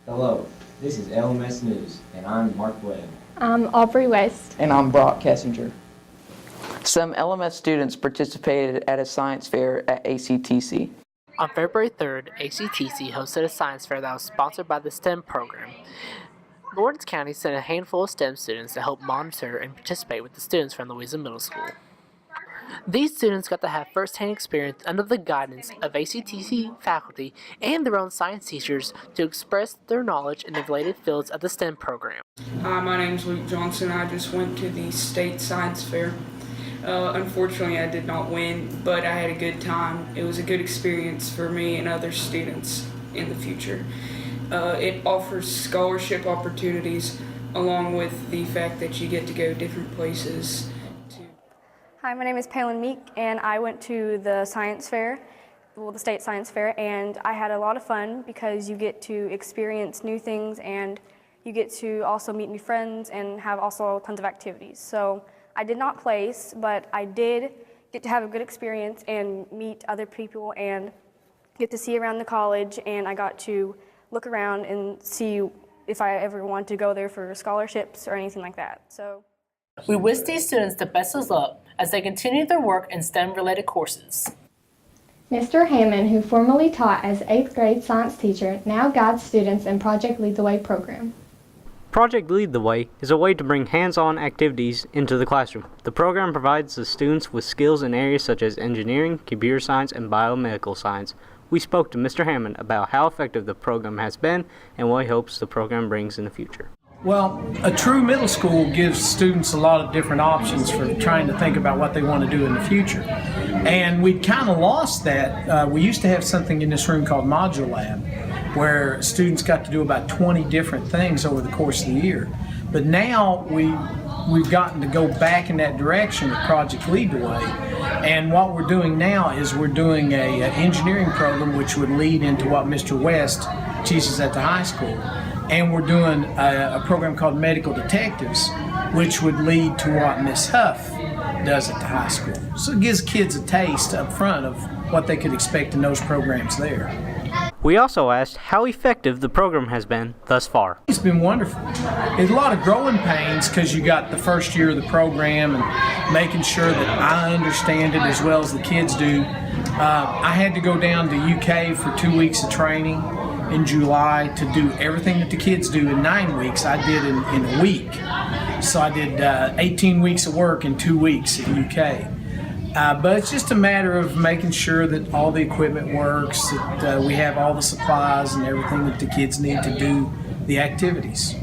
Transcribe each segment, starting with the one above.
Hello, this is LMS News, and I'm Mark Webb. I'm Aubrey West. And I'm Brock Kessinger. Some LMS students participated at a science fair at ACTC. On February 3rd, ACTC hosted a science fair that was sponsored by the STEM program. Lawrence County sent a handful of STEM students to help monitor and participate with the students from Louisa Middle School. These students got to have first-hand experience under the guidance of ACTC faculty and their own science teachers to express their knowledge in the related fields of the STEM program. Hi, my name's Luke Johnson. I just went to the state science fair. Unfortunately, I did not win, but I had a good time. It was a good experience for me and other students in the future. It offers scholarship opportunities along with the fact that you get to go different places. Hi, my name is Palin Meek, and I went to the science fair, the state science fair, and I had a lot of fun because you get to experience new things and you get to also meet new friends and have also tons of activities. So I did not place, but I did get to have a good experience and meet other people and get to see around the college, and I got to look around and see if I ever wanted to go there for scholarships or anything like that. We wish these students the best of luck as they continue their work in STEM-related courses. Mr. Hammond, who formerly taught as 8th grade science teacher, now guides students in Project Lead the Way program. Project Lead the Way is a way to bring hands-on activities into the classroom. The program provides the students with skills in areas such as engineering, computer science, and biomedical science. We spoke to Mr. Hammond about how effective the program has been and what he hopes the program brings in the future. Well, a true middle school gives students a lot of different options for trying to think about what they want to do in the future. And we kind of lost that. We used to have something in this room called Module Lab, where students got to do about 20 different things over the course of the year. But now we've gotten to go back in that direction with Project Lead the Way. And what we're doing now is we're doing an engineering program which would lead into what Mr. West teaches at the high school. And we're doing a program called Medical Detectives, which would lead to what Miss Huff does at the high school. So it gives kids a taste up front of what they could expect in those programs there. We also asked how effective the program has been thus far. It's been wonderful. There's a lot of growing pains because you got the first year of the program and making sure that I understand it as well as the kids do. I had to go down to UK for 2 weeks of training in July to do everything that the kids do in 9 weeks. I did in a week. So I did 18 weeks of work in 2 weeks in the UK. But it's just a matter of making sure that all the equipment works, that we have all the supplies and everything that the kids need to do the activities.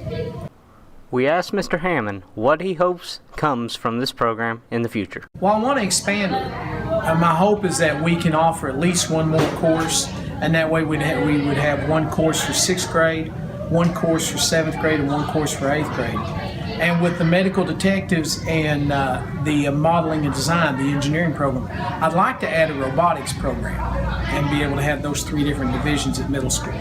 We asked Mr. Hammond what he hopes comes from this program in the future. Well, I want to expand it. My hope is that we can offer at least one more course, and that way we would have one course for 6th grade, one course for 7th grade, and one course for 8th grade. And with the medical detectives and the modeling and design, the engineering program, I'd like to add a robotics program and be able to have those 3 different divisions at middle school.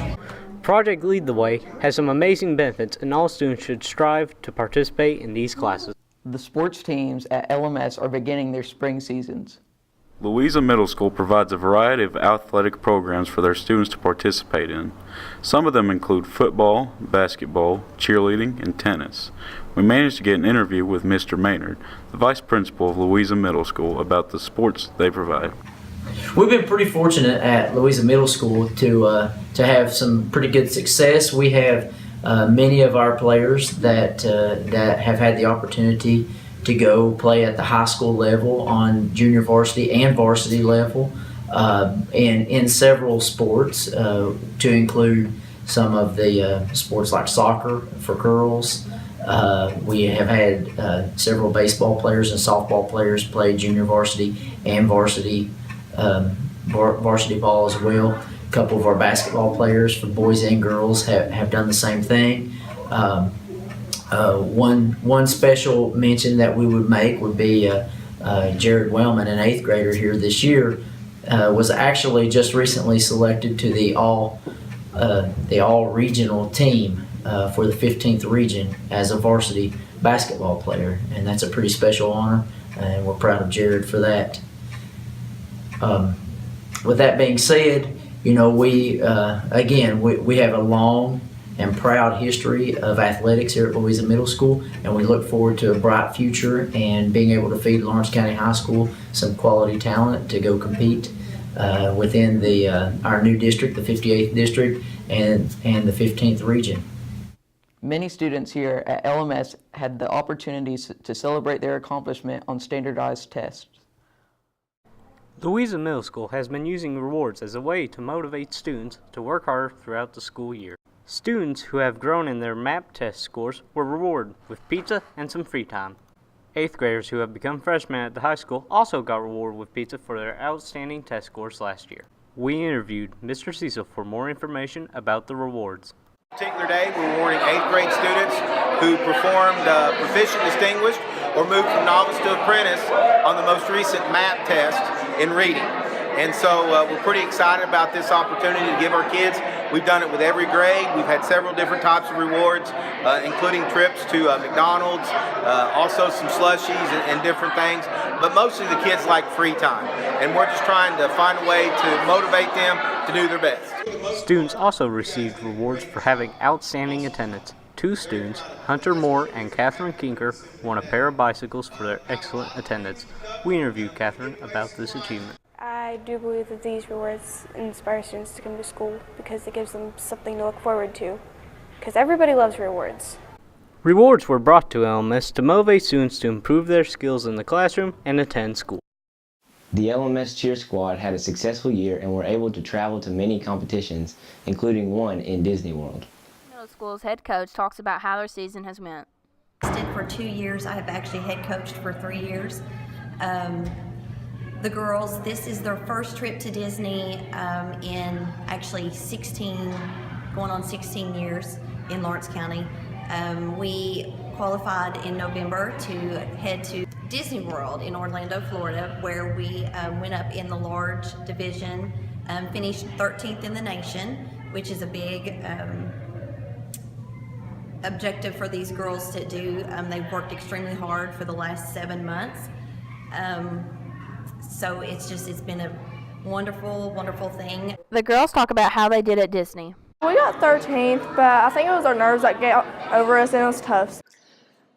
Project Lead the Way has some amazing benefits, and all students should strive to participate in these classes. The sports teams at LMS are beginning their spring seasons. Louisa Middle School provides a variety of athletic programs for their students to participate in. Some of them include football, basketball, cheerleading, and tennis. We managed to get an interview with Mr. Maynard, the vice principal of Louisa Middle School, about the sports they provide. We've been pretty fortunate at Louisa Middle School to have some pretty good success. We have many of our players that have had the opportunity to go play at the high school level, on junior varsity and varsity level, and in several sports, to include some of the sports like soccer for girls. We have had several baseball players and softball players play junior varsity and varsity ball as well. A couple of our basketball players for boys and girls have done the same thing. One special mention that we would make would be Jared Wellman, an 8th grader here this year, was actually just recently selected to the all regional team for the 15th region as a varsity basketball player, and that's a pretty special honor, and we're proud of Jared for that. With that being said, you know, we have a long and proud history of athletics here at Louisa Middle School, and we look forward to a bright future and being able to feed Lawrence County High School some quality talent to go compete within our new district, the 58th district, and the 15th region. Many students here at LMS had the opportunities to celebrate their accomplishment on standardized tests. Louisa Middle School has been using rewards as a way to motivate students to work harder throughout the school year. Students who have grown in their MAP test scores were rewarded with pizza and some free time. 8th graders who have become freshmen at the high school also got rewarded with pizza for their outstanding test scores last year. We interviewed Mr. Cecil for more information about the rewards. Particular day, we're rewarding 8th grade students who performed Proficient Distinguished or moved from Novice to Apprentice on the most recent MAP test in reading. And so we're pretty excited about this opportunity to give our kids. We've done it with every grade. We've had several different types of rewards, including trips to McDonald's, also some slushies and different things. But mostly the kids like free time. And we're just trying to find a way to motivate them to do their best. Students also received rewards for having outstanding attendance. 2 students, Hunter Moore and Catherine Kinker, won a pair of bicycles for their excellent attendance. We interviewed Catherine about this achievement. I do believe that these rewards inspire students to come to school because it gives them something to look forward to. Because everybody loves rewards. Rewards were brought to LMS to motivate students to improve their skills in the classroom and attend school. The LMS cheer squad had a successful year and were able to travel to many competitions, including one in Disney World. Middle school's head coach talks about how their season has went. For 2 years, I have actually head coached for 3 years. The girls, this is their first trip to Disney in actually going on 16 years in Lawrence County. We qualified in November to head to Disney World in Orlando, Florida, where we went up in the large division, finished 13th in the nation, which is a big objective for these girls to do. They've worked extremely hard for the last 7 months. So it's been a wonderful, wonderful thing. The girls talk about how they did at Disney. We got 13th, but I think it was our nerves that got over us and it was tough.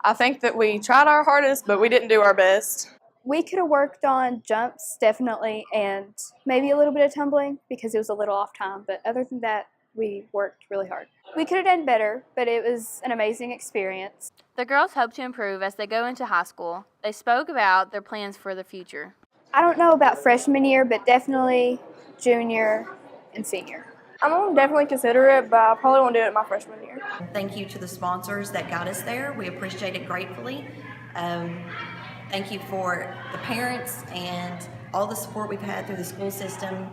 I think that we tried our hardest, but we didn't do our best. We could have worked on jumps, definitely, and maybe a little bit of tumbling because it was a little off time, but other than that, we worked really hard. We could have done better, but it was an amazing experience. The girls hope to improve as they go into high school. They spoke about their plans for the future. I don't know about freshman year, but definitely junior and senior. I'm going to definitely consider it, but I probably won't do it my freshman year. Thank you to the sponsors that got us there. We appreciate it gratefully. Thank you for the parents and all the support we've had through the school system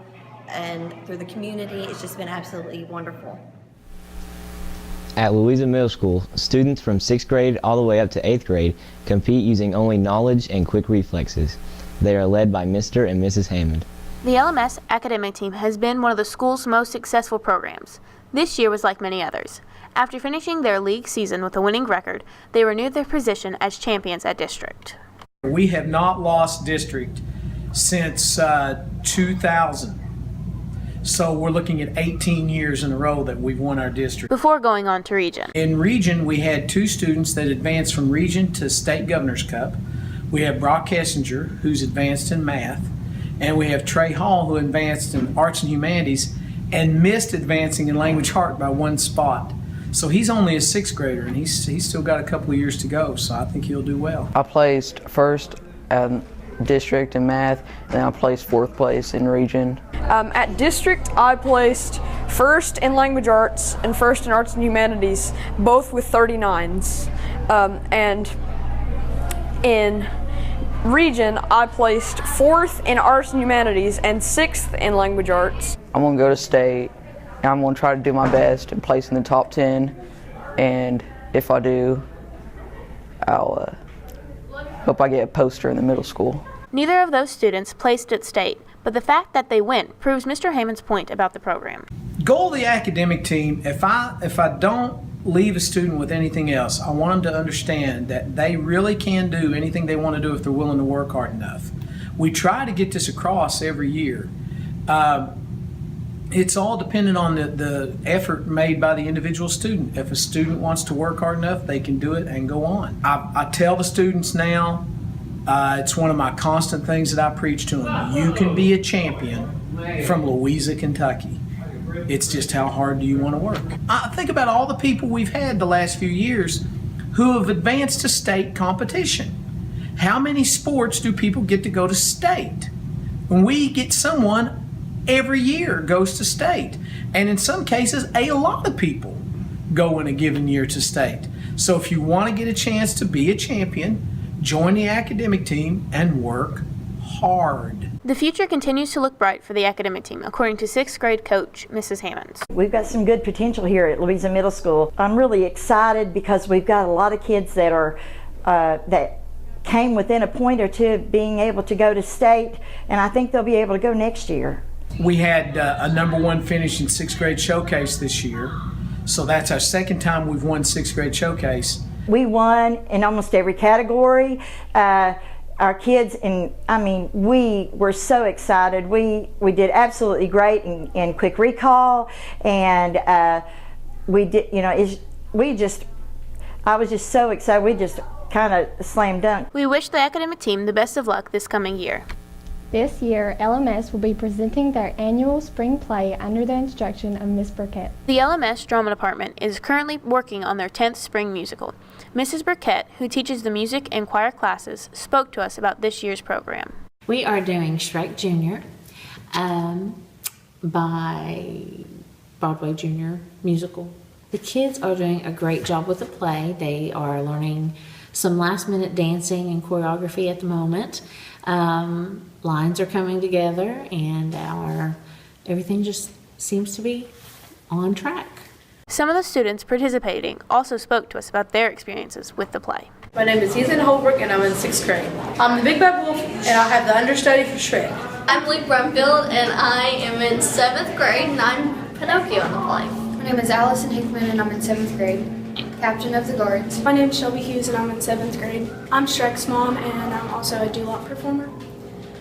and through the community. It's just been absolutely wonderful. At Louisa Middle School, students from 6th grade all the way up to 8th grade compete using only knowledge and quick reflexes. They are led by Mr. and Mrs. Hammond. The LMS academic team has been one of the school's most successful programs. This year was like many others. After finishing their league season with a winning record, they renewed their position as champions at district. We have not lost district since 2000. So we're looking at 18 years in a row that we've won our district. Before going on to region. In region, we had 2 students that advanced from region to state governor's cup. We have Brock Kessinger, who's advanced in math, and we have Trey Hall, who advanced in arts and humanities and missed advancing in language art by 1 spot. So he's only a 6th grader, and he's still got a couple of years to go, so I think he'll do well. I placed first at district in math, and then I placed 4th place in region. At district, I placed first in language arts and first in arts and humanities, both with 39s. And in region, I placed 4th in arts and humanities and 6th in language arts. I'm going to go to state, and I'm going to try to do my best and place in the top 10, and if I do, I'll hope I get a poster in the middle school. Neither of those students placed at state, but the fact that they went proves Mr. Hammond's point about the program. Goal of the academic team, if I don't leave a student with anything else, I want them to understand that they really can do anything they want to do if they're willing to work hard enough. We try to get this across every year. It's all dependent on the effort made by the individual student. If a student wants to work hard enough, they can do it and go on. I tell the students now, it's one of my constant things that I preach to them. You can be a champion from Louisa, Kentucky. It's just how hard do you want to work. I think about all the people we've had the last few years who have advanced to state competition. How many sports do people get to go to state? When we get someone every year goes to state, and in some cases a lot of people go in a given year to state. So if you want to get a chance to be a champion, join the academic team and work hard. The future continues to look bright for the academic team, according to 6th grade coach Mrs. Hammonds. We've got some good potential here at Louisa Middle School. I'm really excited because we've got a lot of kids that are that came within a point or two of being able to go to state, and I think they'll be able to go next year. We had a #1 finish in 6th grade showcase this year, so that's our second time we've won 6th grade showcase. We won in almost every category. Our kids, we were so excited. We did absolutely great in quick recall, and we did. I was just so excited. We just kind of slam dunk. We wish the academic team the best of luck this coming year. This year, LMS will be presenting their annual spring play under the instruction of Miss Burkett. The LMS Drama Department is currently working on their 10th spring musical. Mrs. Burkett, who teaches the music and choir classes, spoke to us about this year's program. We are doing Shrek Jr. By Broadway Junior musical. The kids are doing a great job with the play. They are learning some last-minute dancing and choreography at the moment. Lines are coming together, and everything just seems to be on track. Some of the students participating also spoke to us about their experiences with the play. My name is Ethan Holbrook, and I'm in 6th grade. I'm the Big Bad Wolf, and I have the understudy for Shrek. I'm Luke Brumfield, and I am in 7th grade, and I'm Pinocchio in the play. My name is Allison Hickman, and I'm in 7th grade, captain of the guards. My name is Shelby Hughes, and I'm in 7th grade. I'm Shrek's mom, and I'm also a doo-wop performer.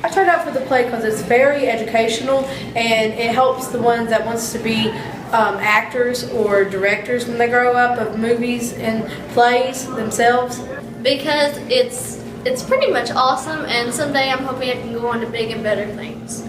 I tried out for the play because it's very educational, and it helps the ones that wants to be actors or directors when they grow up of movies and plays themselves. Because it's pretty much awesome, and someday I'm hoping I can go on to big and better things.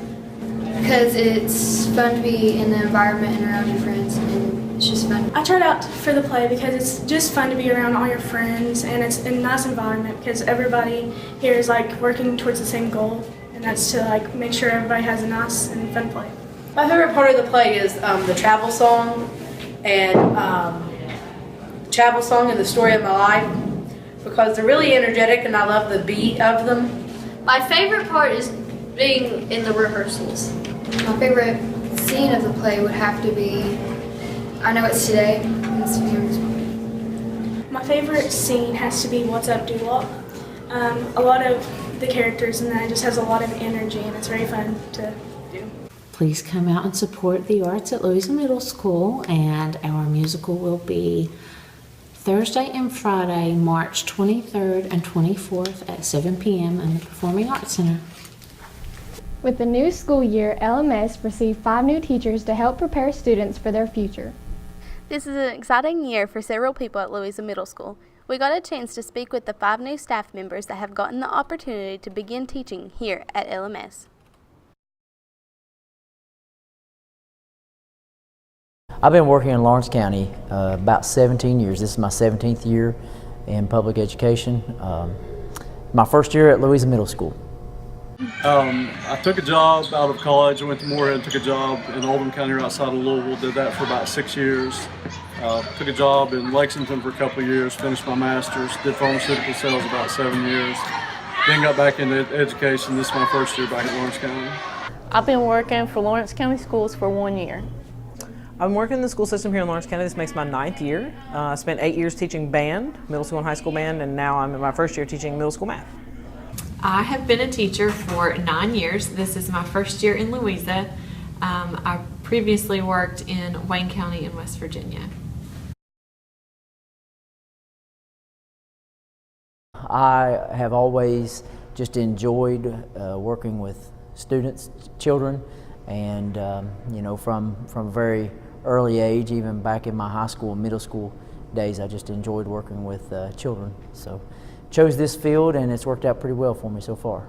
Because it's fun to be in the environment and around your friends, and it's just fun. I tried out for the play because it's just fun to be around all your friends, and it's a nice environment because everybody here is like working towards the same goal, and that's to like make sure everybody has a nice and fun play. My favorite part of the play is the travel song and the story of my life, because they're really energetic and I love the beat of them. My favorite part is being in the rehearsals. My favorite scene of the play would have to be I Know It's Today. My favorite scene has to be What's Up, Doo-Wop. A lot of the characters in that just has a lot of energy, and it's very fun to do. Please come out and support the arts at Louisa Middle School, and our musical will be Thursday and Friday, March 23rd and 24th at 7 p.m. in the Performing Arts Center. With the new school year, LMS received 5 new teachers to help prepare students for their future. This is an exciting year for several people at Louisa Middle School. We got a chance to speak with the 5 new staff members that have gotten the opportunity to begin teaching here at LMS. I've been working in Lawrence County about 17 years. This is my 17th year in public education. My first year at Louisa Middle School. I took a job out of college. I went to Moorhead and took a job in Oldham County or outside of Louisville. Did that for about 6 years. Took a job in Lexington for a couple of years, finished my master's, did pharmaceutical sales about 7 years. Then got back into education. This is my first year back at Lawrence County. I've been working for Lawrence County Schools for 1 year. I'm working in the school system here in Lawrence County. This makes my 9th year. I spent 8 years teaching band, middle school and high school band, and now I'm in my first year teaching middle school math. I have been a teacher for 9 years. This is my first year in Louisa. I previously worked in Wayne County in West Virginia. I have always just enjoyed working with students, children, And you know, from a very early age, even back in my high school and middle school days, I just enjoyed working with children. So chose this field, and it's worked out pretty well for me so far.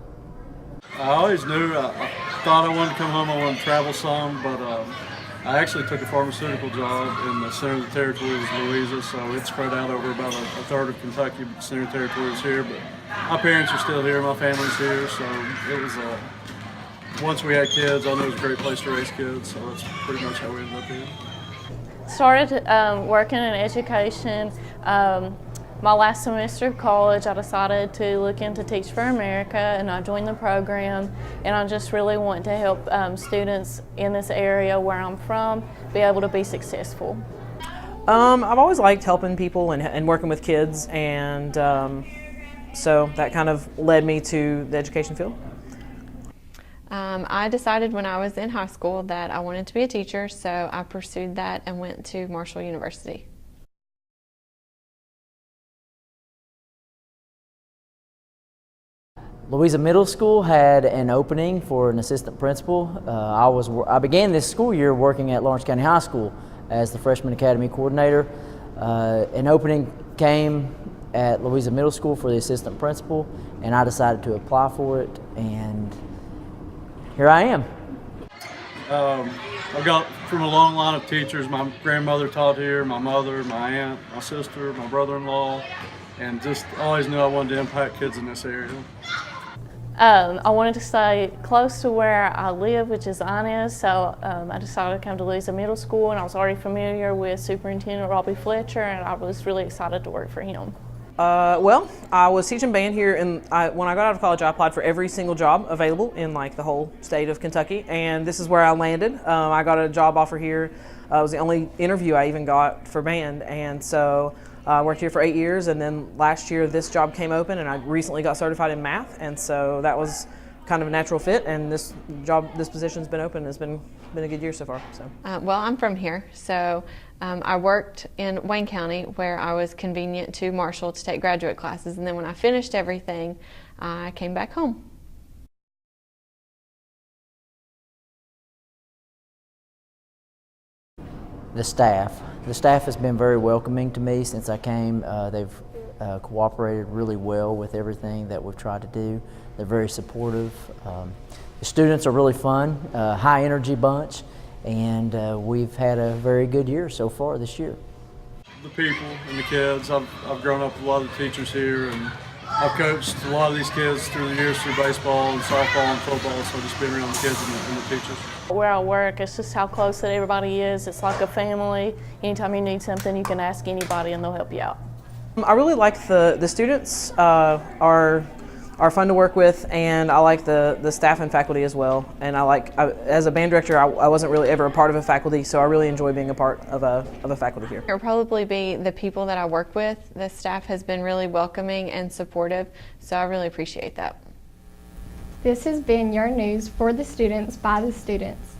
I always knew, I thought I wanted to come home, I wanted to travel some, but I actually took a pharmaceutical job in the center of the territory was Louisa, so it's spread out over about a third of Kentucky, but the center of the territory is here. But my parents are still here, my family's here, so it was, once we had kids, I knew it was a great place to raise kids, so that's pretty much how we ended up here. Started working in education. My last semester of college, I decided to look into Teach for America, and I joined the program, and I just really want to help students in this area where I'm from be able to be successful. I've always liked helping people and working with kids, and so that kind of led me to the education field. I decided when I was in high school that I wanted to be a teacher, so I pursued that and went to Marshall University. Louisa Middle School had an opening for an assistant principal. I began this school year working at Lawrence County High School as the freshman academy coordinator. An opening came at Louisa Middle School for the assistant principal, and I decided to apply for it, and here I am. I got from a long line of teachers. My grandmother taught here, my mother, my aunt, my sister, my brother-in-law, and just always knew I wanted to impact kids in this area. I wanted to stay close to where I live, which is Inez, so I decided to come to Louisa Middle School, and I was already familiar with Superintendent Robbie Fletcher, and I was really excited to work for him. Well, I was teaching band here, and when I got out of college, I applied for every single job available in like the whole state of Kentucky, and this is where I landed. I got a job offer here. It was the only interview I even got for band, and so I worked here for 8 years, and then last year this job came open, and I recently got certified in math, and so that was kind of a natural fit, and this position's been open. It's been a good year so far. So. Well, I'm from here, so I worked in Wayne County, where I was convenient to Marshall to take graduate classes, and then when I finished everything, I came back home. The staff has been very welcoming to me since I came. They've cooperated really well with everything that we've tried to do. They're very supportive. The students are really fun, high energy bunch, and we've had a very good year so far this year. The people and the kids, I've grown up with a lot of the teachers here, and I've coached a lot of these kids through the years through baseball and softball and football, so just being around the kids and the teachers. Where I work, it's just how close that everybody is. It's like a family. Anytime you need something, you can ask anybody and they'll help you out. I really like the students are fun to work with, and I like the staff and faculty as well. And as a band director, I wasn't really ever a part of a faculty, so I really enjoy being a part of a faculty here. It'll probably be the people that I work with. The staff has been really welcoming and supportive, so I really appreciate that. This has been your news for the students by the students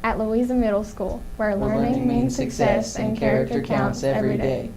at Louisa Middle School, where learning means success and character counts every day.